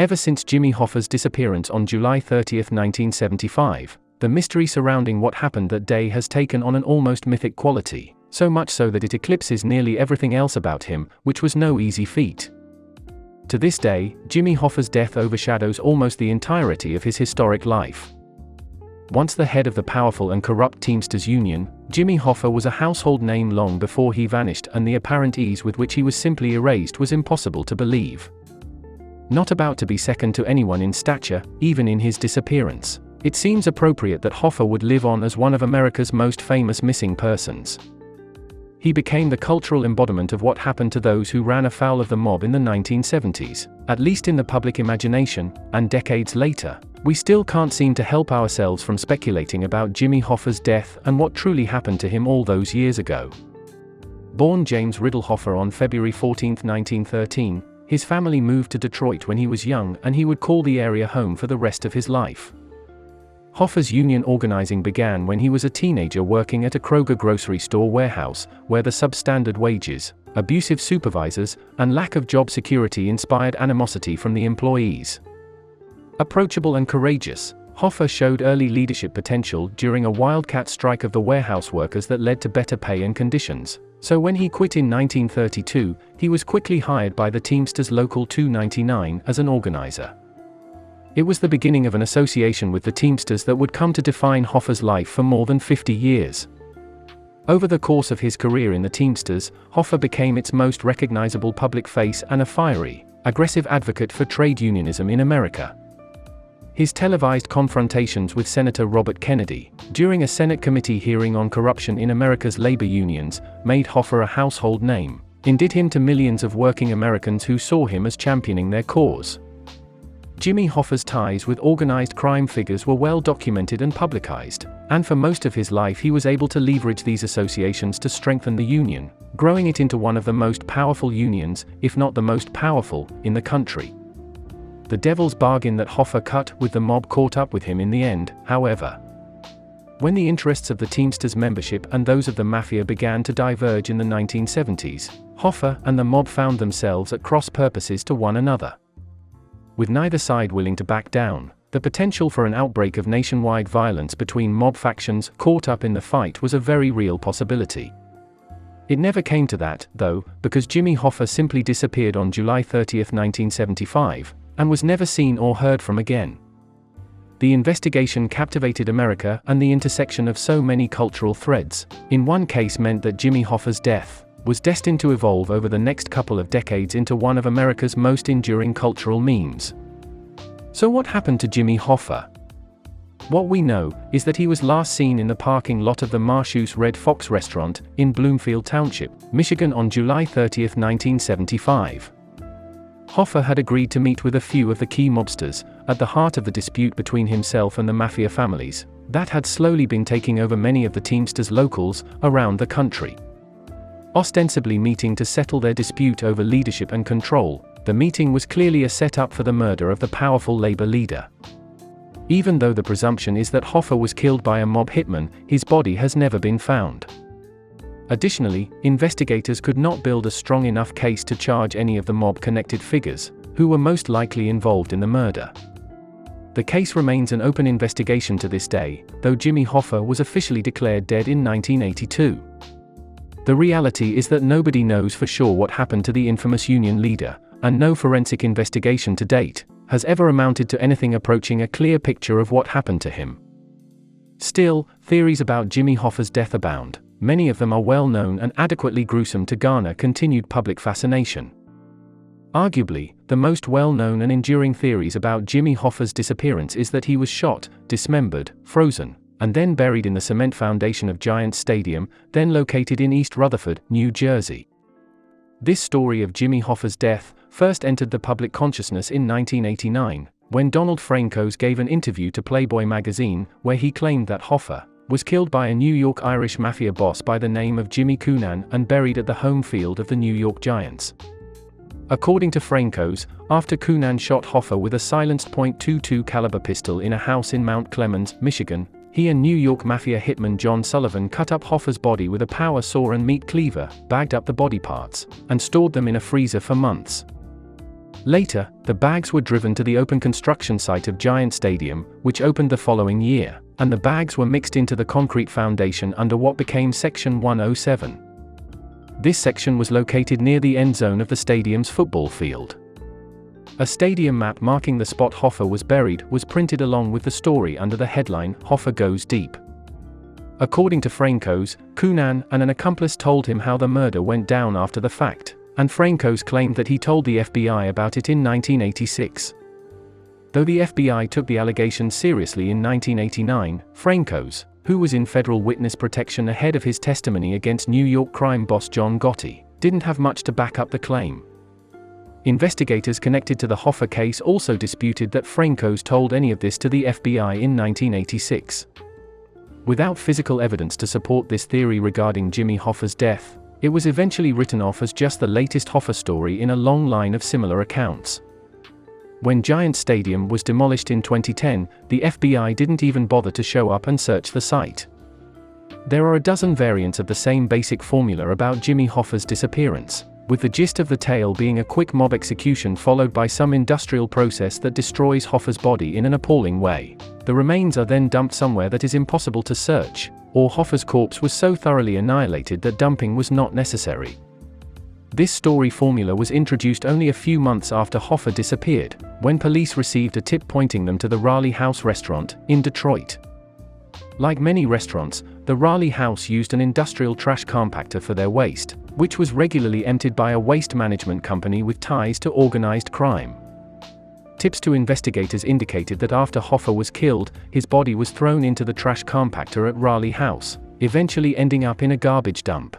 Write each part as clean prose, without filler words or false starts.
Ever since Jimmy Hoffa's disappearance on July 30, 1975, the mystery surrounding what happened that day has taken on an almost mythic quality, so much so that it eclipses nearly everything else about him, which was no easy feat. To this day, Jimmy Hoffa's death overshadows almost the entirety of his historic life. Once the head of the powerful and corrupt Teamsters Union, Jimmy Hoffa was a household name long before he vanished, and the apparent ease with which he was simply erased was impossible to believe. Not about to be second to anyone in stature, even in his disappearance, it seems appropriate that Hoffa would live on as one of America's most famous missing persons. He became the cultural embodiment of what happened to those who ran afoul of the mob in the 1970s, at least in the public imagination, and decades later, we still can't seem to help ourselves from speculating about Jimmy Hoffa's death and what truly happened to him all those years ago. Born James Riddle Hoffa on February 14, 1913, his family moved to Detroit when he was young, and he would call the area home for the rest of his life. Hoffa's union organizing began when he was a teenager working at a Kroger grocery store warehouse, where the substandard wages, abusive supervisors, and lack of job security inspired animosity from the employees. Approachable and courageous, Hoffa showed early leadership potential during a wildcat strike of the warehouse workers that led to better pay and conditions. So when he quit in 1932, he was quickly hired by the Teamsters Local 299 as an organizer. It was the beginning of an association with the Teamsters that would come to define Hoffa's life for more than 50 years. Over the course of his career in the Teamsters, Hoffa became its most recognizable public face and a fiery, aggressive advocate for trade unionism in America. His televised confrontations with Senator Robert Kennedy, during a Senate committee hearing on corruption in America's labor unions, made Hoffa a household name, endeared him to millions of working Americans who saw him as championing their cause. Jimmy Hoffa's ties with organized crime figures were well documented and publicized, and for most of his life he was able to leverage these associations to strengthen the union, growing it into one of the most powerful unions, if not the most powerful, in the country. The devil's bargain that Hoffa cut with the mob caught up with him in the end, however. When the interests of the Teamsters membership and those of the Mafia began to diverge in the 1970s, Hoffa and the mob found themselves at cross purposes to one another. With neither side willing to back down, the potential for an outbreak of nationwide violence between mob factions caught up in the fight was a very real possibility. It never came to that, though, because Jimmy Hoffa simply disappeared on July 30, 1975, and was never seen or heard from again. The investigation captivated America, and the intersection of so many cultural threads, in one case meant that Jimmy Hoffa's death was destined to evolve over the next couple of decades into one of America's most enduring cultural memes. So what happened to Jimmy Hoffa? What we know is that he was last seen in the parking lot of the Marshus Red Fox restaurant in Bloomfield Township, Michigan on July 30, 1975. Hoffa had agreed to meet with a few of the key mobsters, at the heart of the dispute between himself and the Mafia families, that had slowly been taking over many of the Teamsters locals around the country. Ostensibly meeting to settle their dispute over leadership and control, the meeting was clearly a setup for the murder of the powerful labor leader. Even though the presumption is that Hoffa was killed by a mob hitman, his body has never been found. Additionally, investigators could not build a strong enough case to charge any of the mob-connected figures, who were most likely involved in the murder. The case remains an open investigation to this day, though Jimmy Hoffa was officially declared dead in 1982. The reality is that nobody knows for sure what happened to the infamous union leader, and no forensic investigation to date has ever amounted to anything approaching a clear picture of what happened to him. Still, theories about Jimmy Hoffa's death abound. Many of them are well known and adequately gruesome to garner continued public fascination. Arguably, the most well-known and enduring theories about Jimmy Hoffa's disappearance is that he was shot, dismembered, frozen, and then buried in the cement foundation of Giants Stadium, then located in East Rutherford, New Jersey. This story of Jimmy Hoffa's death first entered the public consciousness in 1989, when Donald Frankos gave an interview to Playboy magazine, where he claimed that Hoffa was killed by a New York Irish Mafia boss by the name of Jimmy Coonan and buried at the home field of the New York Giants. According to Frankos, after Coonan shot Hoffa with a silenced .22 caliber pistol in a house in Mount Clemens, Michigan, he and New York Mafia hitman John Sullivan cut up Hoffa's body with a power saw and meat cleaver, bagged up the body parts, and stored them in a freezer for months. Later, the bags were driven to the open construction site of Giant Stadium, which opened the following year, and the bags were mixed into the concrete foundation under what became Section 107. This section was located near the end zone of the stadium's football field. A stadium map marking the spot Hoffa was buried was printed along with the story under the headline, "Hoffa Goes Deep." According to Frankos, Cunan and an accomplice told him how the murder went down after the fact, and Frankos claimed that he told the FBI about it in 1986. Though the FBI took the allegations seriously in 1989, Frankos, who was in federal witness protection ahead of his testimony against New York crime boss John Gotti, didn't have much to back up the claim. Investigators connected to the Hoffa case also disputed that Frankos told any of this to the FBI in 1986. Without physical evidence to support this theory regarding Jimmy Hoffa's death, it was eventually written off as just the latest Hoffa story in a long line of similar accounts. When Giant Stadium was demolished in 2010, the FBI didn't even bother to show up and search the site. There are a dozen variants of the same basic formula about Jimmy Hoffa's disappearance, with the gist of the tale being a quick mob execution followed by some industrial process that destroys Hoffa's body in an appalling way. The remains are then dumped somewhere that is impossible to search, or Hoffa's corpse was so thoroughly annihilated that dumping was not necessary. This story formula was introduced only a few months after Hoffa disappeared, when police received a tip pointing them to the Raleigh House restaurant, in Detroit. Like many restaurants, the Raleigh House used an industrial trash compactor for their waste, which was regularly emptied by a waste management company with ties to organized crime. Tips to investigators indicated that after Hoffa was killed, his body was thrown into the trash compactor at Raleigh House, eventually ending up in a garbage dump.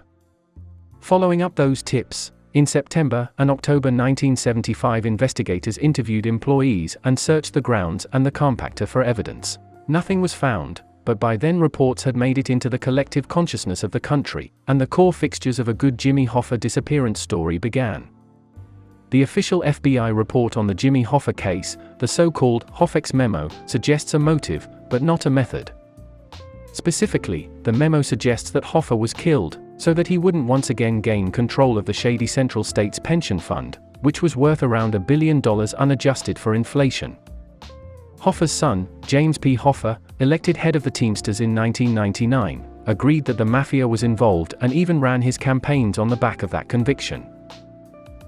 Following up those tips, in September and October 1975 investigators interviewed employees and searched the grounds and the compactor for evidence. Nothing was found, but by then reports had made it into the collective consciousness of the country, and the core fixtures of a good Jimmy Hoffa disappearance story began. The official FBI report on the Jimmy Hoffa case, the so-called Hoffa's memo, suggests a motive, but not a method. Specifically, the memo suggests that Hoffa was killed, so that he wouldn't once again gain control of the shady Central States pension fund, which was worth around $1 billion unadjusted for inflation. Hoffa's son, James P. Hoffa, elected head of the Teamsters in 1999, agreed that the Mafia was involved and even ran his campaigns on the back of that conviction.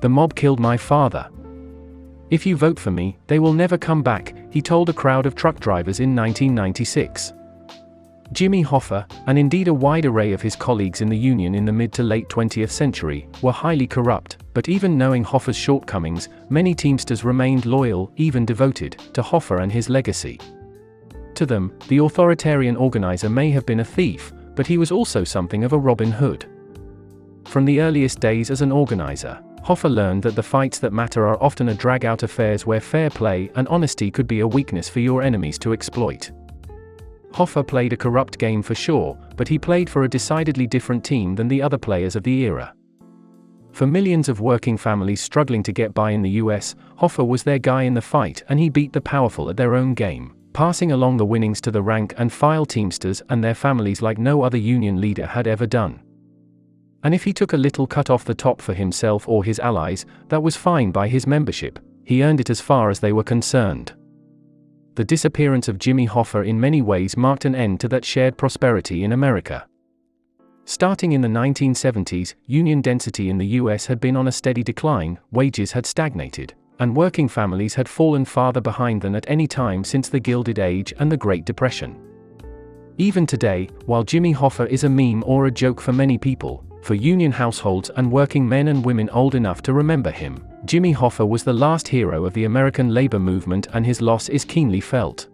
"The mob killed my father. If you vote for me, they will never come back," he told a crowd of truck drivers in 1996. Jimmy Hoffa, and indeed a wide array of his colleagues in the union in the mid to late 20th century, were highly corrupt, but even knowing Hoffa's shortcomings, many Teamsters remained loyal, even devoted, to Hoffa and his legacy. To them, the authoritarian organizer may have been a thief, but he was also something of a Robin Hood. From the earliest days as an organizer, Hoffa learned that the fights that matter are often a drag-out affairs where fair play and honesty could be a weakness for your enemies to exploit. Hoffa played a corrupt game for sure, but he played for a decidedly different team than the other players of the era. For millions of working families struggling to get by in the US, Hoffa was their guy in the fight, and he beat the powerful at their own game, passing along the winnings to the rank-and-file Teamsters and their families like no other union leader had ever done. And if he took a little cut off the top for himself or his allies, that was fine by his membership. He earned it as far as they were concerned. The disappearance of Jimmy Hoffa in many ways marked an end to that shared prosperity in America. Starting in the 1970s, union density in the US had been on a steady decline, wages had stagnated, and working families had fallen farther behind than at any time since the Gilded Age and the Great Depression. Even today, while Jimmy Hoffa is a meme or a joke for many people, for union households and working men and women old enough to remember him, Jimmy Hoffa was the last hero of the American labor movement, and his loss is keenly felt.